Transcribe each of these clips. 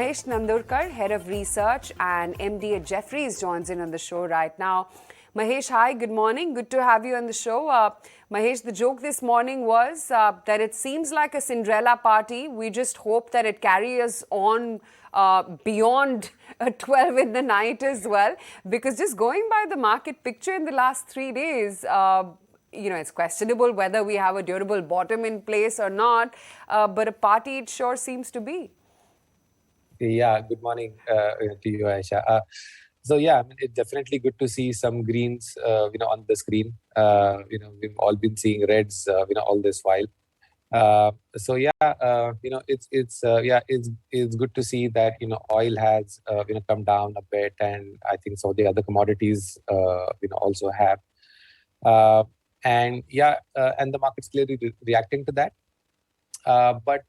Mahesh Nandurkar, Head of Research and MD at Jefferies, joins in on the show right now. Mahesh, hi, good morning. Good to have you on the show. Mahesh, the joke this morning was that it seems like a Cinderella party. We just hope that it carries on beyond 12 in the night as well. Because just going by the market picture in the last 3 days, it's questionable whether we have a durable bottom in place or not. But a party it sure seems to be. Yeah, good morning to you, Aisha. It's definitely good to see some greens, on the screen. We've all been seeing reds, all this while. It's good to see that oil has come down a bit, and I think some of the other commodities also have. And the market's clearly reacting to that. But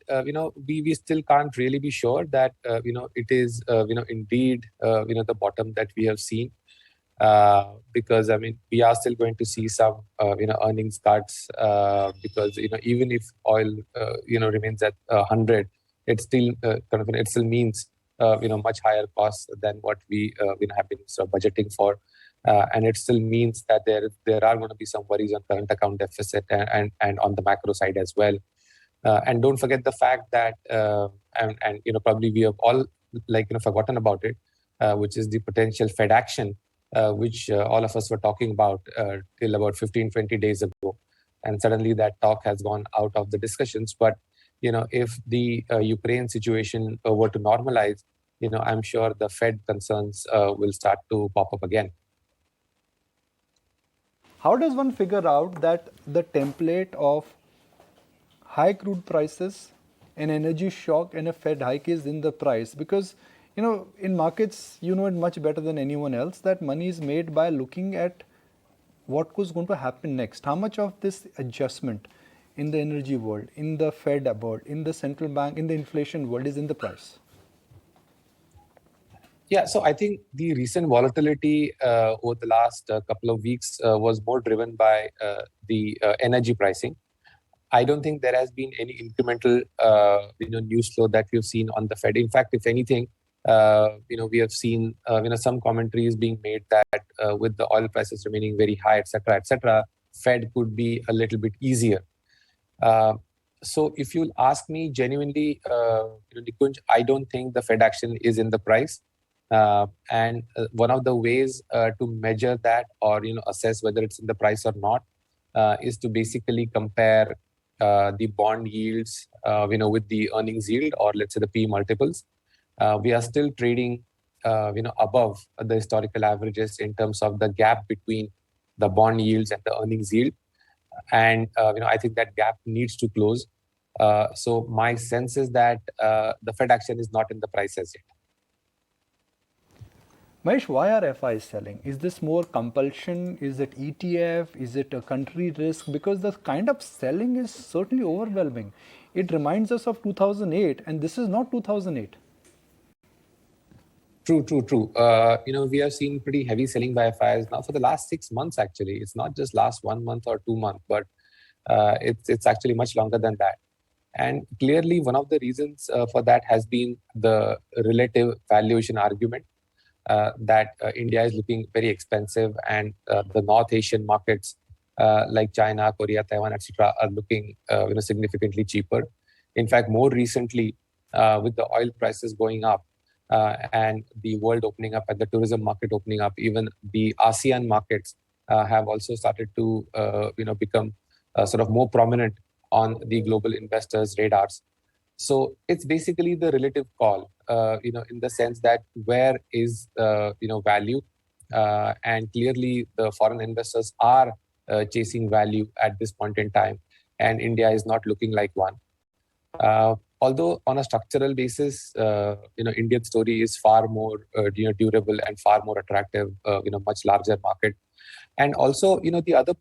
we still can't really be sure that it is indeed the bottom that we have seen, because we are still going to see some earnings cuts, because even if oil remains at 100, it still it still means much higher costs than what we have been sort of budgeting for. And it still means that there are going to be some worries on current account deficit and on the macro side as well. And don't forget the fact that, probably we have all forgotten about it, which is the potential Fed action, which all of us were talking about till about 15, 20 days ago. And suddenly that talk has gone out of the discussions. But, if the Ukraine situation were to normalize, I'm sure the Fed concerns will start to pop up again. How does one figure out that the template of high crude prices, an energy shock, and a Fed hike is in the price? Because, in markets, it much better than anyone else that money is made by looking at what was going to happen next. How much of this adjustment in the energy world, in the Fed world, in the central bank, in the inflation world is in the price? Yeah, so I think the recent volatility over the last couple of weeks was more driven by the energy pricing. I don't think there has been any incremental, news flow that we've seen on the Fed. In fact, if anything, we have seen, some commentaries being made that with the oil prices remaining very high, et cetera, Fed could be a little bit easier. So if you'll ask me genuinely, Nikunj, I don't think the Fed action is in the price. And one of the ways to measure that or, assess whether it's in the price or not is to basically compare the bond yields, with the earnings yield, or let's say the P multiples. We are still trading, above the historical averages in terms of the gap between the bond yields and the earnings yield. And, I think that gap needs to close. So my sense is that the Fed action is not in the price as yet. Mahesh, why are FIs selling? Is this more compulsion? Is it ETF? Is it a country risk? Because the kind of selling is certainly overwhelming. It reminds us of 2008, and this is not 2008. True. We have seen pretty heavy selling by FIs now for the last 6 months, actually. It's not just last 1 month or 2 months, but it's actually much longer than that. And clearly, one of the reasons for that has been the relative valuation argument. That India is looking very expensive, and the North Asian markets like China, Korea, Taiwan, etc., are looking significantly cheaper. In fact, more recently, with the oil prices going up and the world opening up and the tourism market opening up, even the ASEAN markets have also started to become sort of more prominent on the global investors' radars. So it's basically the relative call, in the sense that where is value, and clearly the foreign investors are chasing value at this point in time, and India is not looking like one. Although on a structural basis, Indian story is far more durable and far more attractive, much larger market. And also, the other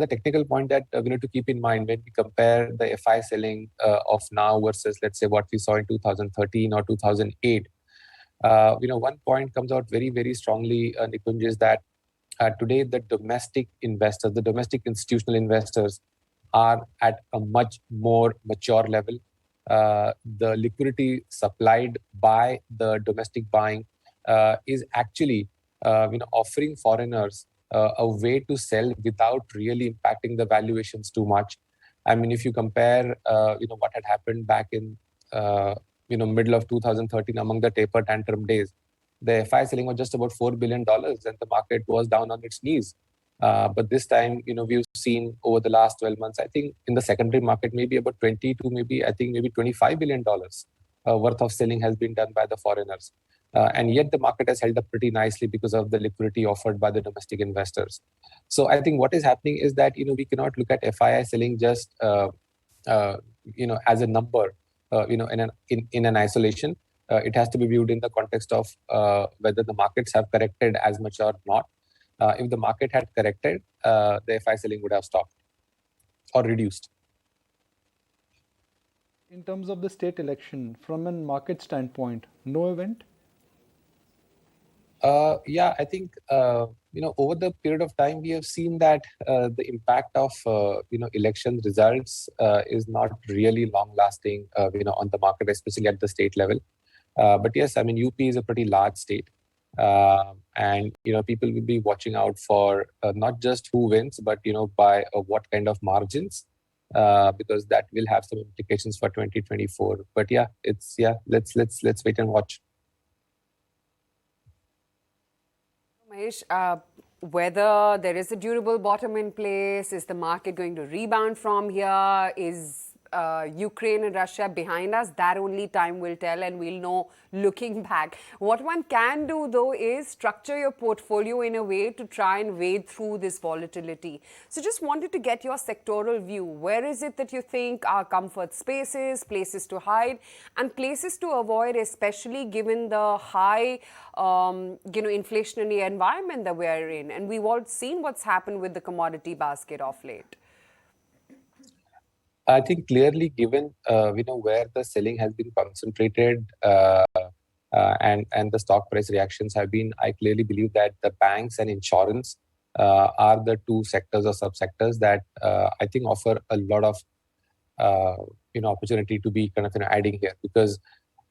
technical point that we need to keep in mind when we compare the FI selling of now versus, let's say, what we saw in 2013 or 2008, one point comes out very, very strongly, Nikunj, is that today the domestic investors, the domestic institutional investors are at a much more mature level. the liquidity supplied by the domestic buying is actually offering foreigners a way to sell without really impacting the valuations too much. I mean, if you compare what had happened back in middle of 2013 among the taper tantrum days, the FI selling was just about $4 billion and the market was down on its knees. But this time, we've seen over the last 12 months, I think in the secondary market, maybe about 20 to maybe $25 billion worth of selling has been done by the foreigners. And yet the market has held up pretty nicely because of the liquidity offered by the domestic investors. So I think what is happening is that, we cannot look at FII selling just, as a number, in an isolation. It has to be viewed in the context of whether the markets have corrected as much or not. If the market had corrected, the FI selling would have stopped or reduced. In terms of the state election, from a market standpoint, no event? Yeah, I think, over the period of time, we have seen that the impact of, election results is not really long lasting, on the market, especially at the state level. But yes, I mean, UP is a pretty large state. And, people will be watching out for not just who wins, but, by what kind of margins, because that will have some implications for 2024. But yeah, let's wait and watch. Mahesh, whether there is a durable bottom in place, is the market going to rebound from here? Is Ukraine and Russia behind us? That only time will tell, and we'll know looking back. What one can do, though, is structure your portfolio in a way to try and wade through this volatility. So just wanted to get your sectoral view. Where is it that you think are comfort spaces, places to hide, and places to avoid, especially given the high inflationary environment that we are in? And we've all seen what's happened with the commodity basket of late. I think clearly, given where the selling has been concentrated and the stock price reactions have been, I clearly believe that the banks and insurance are the two sectors or subsectors that I think offer a lot of opportunity to be kind of adding here, because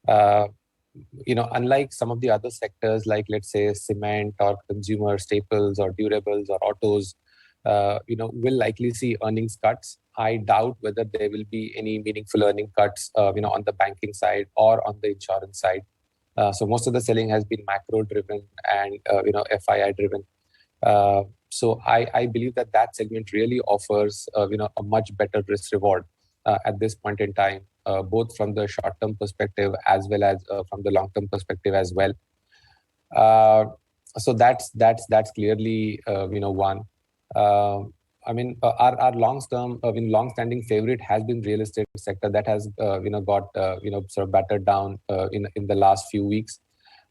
unlike some of the other sectors like, let's say, cement or consumer staples or durables or autos, will likely see earnings cuts. I doubt whether there will be any meaningful earning cuts, on the banking side or on the insurance side. So most of the selling has been macro driven and, FII driven. So I believe that segment really offers, a much better risk reward at this point in time, both from the short-term perspective as well as from the long-term perspective as well. So that's clearly, one. I mean, our long-standing favorite has been real estate sector that has, got, sort of battered down in the last few weeks.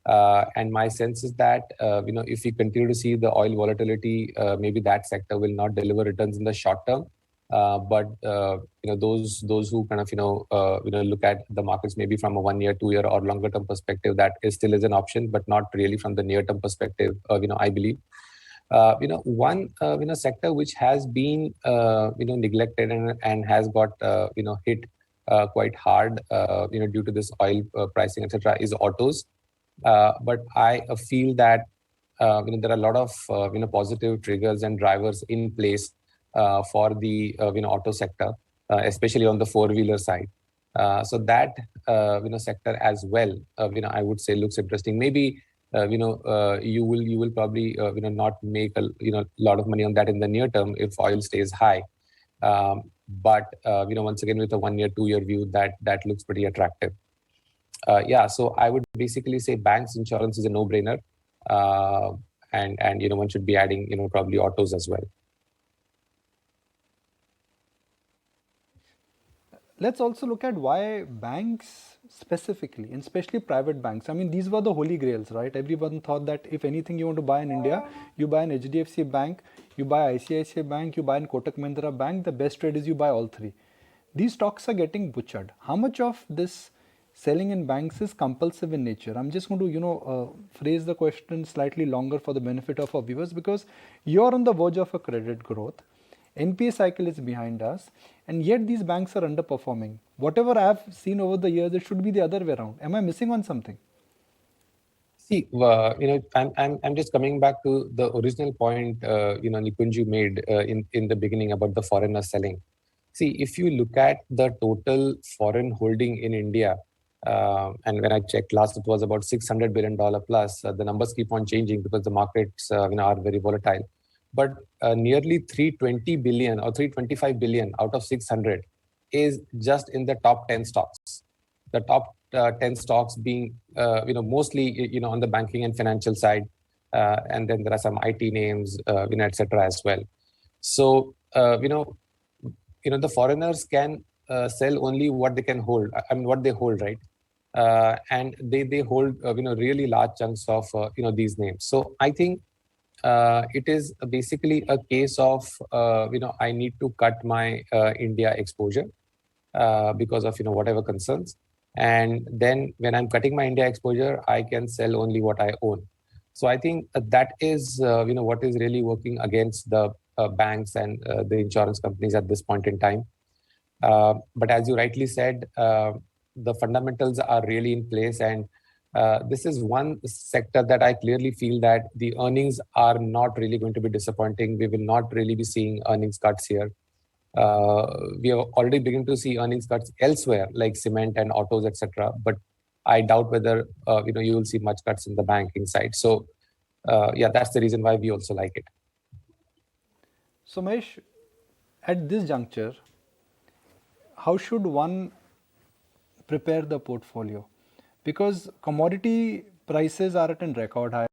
And my sense is that, if we continue to see the oil volatility, maybe that sector will not deliver returns in the short term. But those who kind of look at the markets maybe from a 1 year, 2 year, or longer term perspective, that still is an option, but not really from the near term perspective. I believe. One sector which has been neglected and has got hit quite hard due to this oil pricing, etc., is autos. But I feel that there are a lot of positive triggers and drivers in place for the auto sector, especially on the four-wheeler side. So that sector as well, I would say looks interesting. Maybe you will probably not make a lot of money on that in the near term if oil stays high. But once again, with a 1 year, 2 year view, that looks pretty attractive. So I would basically say banks, insurance is a no-brainer, and one should be adding probably autos as well. Let's also look at why banks specifically, and especially private banks. I mean, these were the holy grails, right? Everyone thought that if anything you want to buy in India, you buy an HDFC bank, you buy ICICI bank, you buy an Kotak Mahindra bank. The best trade is you buy all three. These stocks are getting butchered. How much of this selling in banks is compulsive in nature? I'm just going to, phrase the question slightly longer for the benefit of our viewers, because you're on the verge of a credit growth. NPA cycle is behind us, and yet these banks are underperforming. Whatever I've seen over the years, it should be the other way around. Am I missing on something? See, I'm just coming back to the original point, Nikunj made in the beginning about the foreigners selling. See, if you look at the total foreign holding in India, and when I checked last, it was about $600 billion plus. The numbers keep on changing because the markets, are very volatile. But nearly 320 billion or 325 billion out of 600 is just in the top 10 stocks. The top 10 stocks being, mostly, on the banking and financial side. And then there are some IT names, etc. as well. So, the foreigners can sell only what they can hold. I mean, what they hold, right? And they hold, really large chunks of, these names. So I think it is basically a case of, I need to cut my India exposure because of, whatever concerns. And then when I'm cutting my India exposure, I can sell only what I own. So I think that is, what is really working against the banks and the insurance companies at this point in time. But as you rightly said, the fundamentals are really in place. And this is one sector that I clearly feel that the earnings are not really going to be disappointing. We will not really be seeing earnings cuts here. We are already beginning to see earnings cuts elsewhere, like cement and autos, etc. But I doubt whether you will see much cuts in the banking side. So that's the reason why we also like it. So Mahesh, at this juncture, how should one prepare the portfolio? Because commodity prices are at a record high.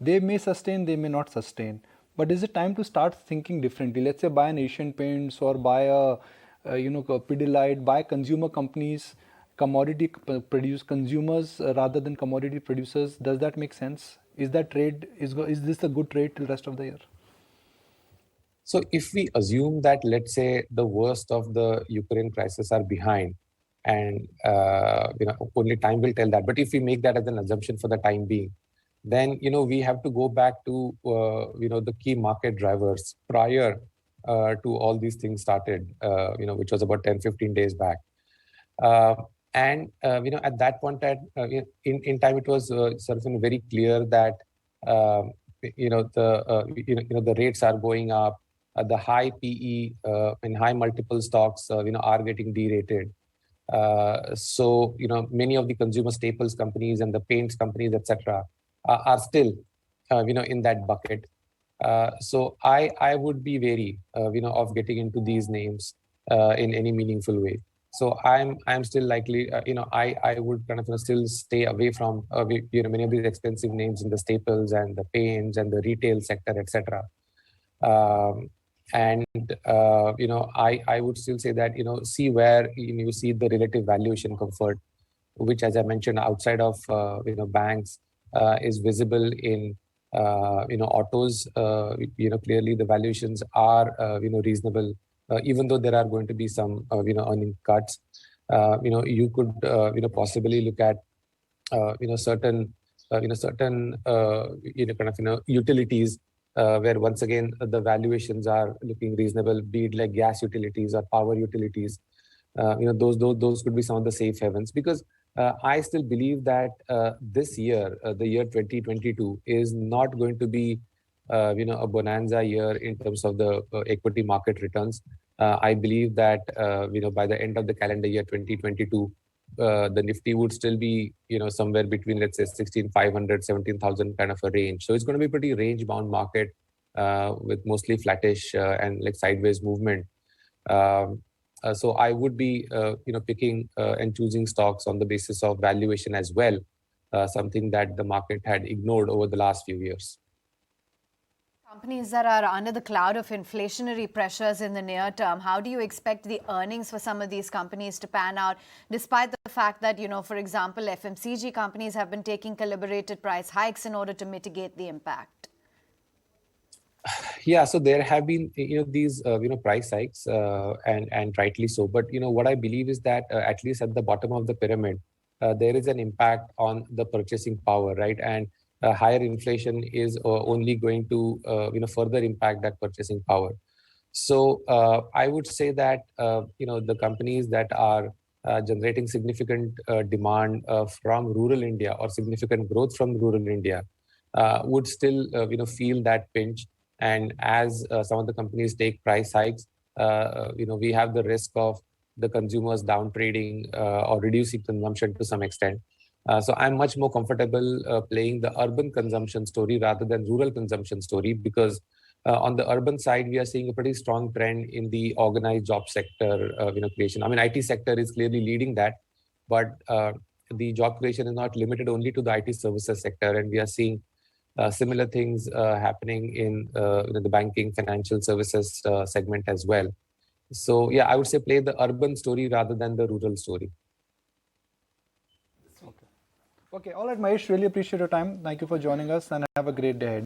They may sustain, they may not sustain. But is it time to start thinking differently? Let's say buy an Asian Paints or buy a Pidilite, buy consumer companies, commodity produce consumers rather than commodity producers. Does that make sense? Is that trade, is this a good trade till rest of the year? So if we assume that, let's say, the worst of the Ukraine crisis are behind, and only time will tell that. But if we make that as an assumption for the time being, then we have to go back to the key market drivers prior to all these things started, which was about 10-15 days back. And at that point in time, it was sort of very clear that the rates are going up. The high PE and high multiple stocks are getting derated. So many of the consumer staples companies and the paints companies, etc., are still in that bucket. So I would be wary of getting into these names in any meaningful way. So I'm still likely I would kind of still stay away from many of these expensive names in the staples and the paints and the retail sector, etc. And I would still say that see where you see the relative valuation comfort, which, as I mentioned, outside of banks is visible in autos. Clearly the valuations are reasonable, even though there are going to be some earning cuts. You could possibly look at certain utilities. Where once again the valuations are looking reasonable, be it like gas utilities or power utilities. Those could be some of the safe havens, because I still believe that this year, the year 2022, is not going to be a bonanza year in terms of the equity market returns. I believe that by the end of the calendar year 2022, the Nifty would still be somewhere between, let's say, 16,500, 17,000 kind of a range. So it's going to be a pretty range bound market with mostly flattish and like sideways movement. So I would be picking and choosing stocks on the basis of valuation as well, something that the market had ignored over the last few years. Companies that are under the cloud of inflationary pressures in the near term, how do you expect the earnings for some of these companies to pan out, despite the fact that, for example, FMCG companies have been taking calibrated price hikes in order to mitigate the impact? Yeah, so there have been these price hikes and rightly so. But what I believe is that at least at the bottom of the pyramid, there is an impact on the purchasing power, right? And higher inflation is only going to further impact that purchasing power. So I would say that the companies that are generating significant demand from rural India or significant growth from rural India would still feel that pinch. And as some of the companies take price hikes, we have the risk of the consumers down trading or reducing consumption to some extent. So I'm much more comfortable playing the urban consumption story rather than rural consumption story, because on the urban side, we are seeing a pretty strong trend in the organized job sector creation. I mean, IT sector is clearly leading that, but the job creation is not limited only to the IT services sector, and we are seeing similar things happening in the banking, financial services segment as well. So yeah, I would say play the urban story rather than the rural story. Okay, all right, Mahesh, really appreciate your time. Thank you for joining us and have a great day ahead.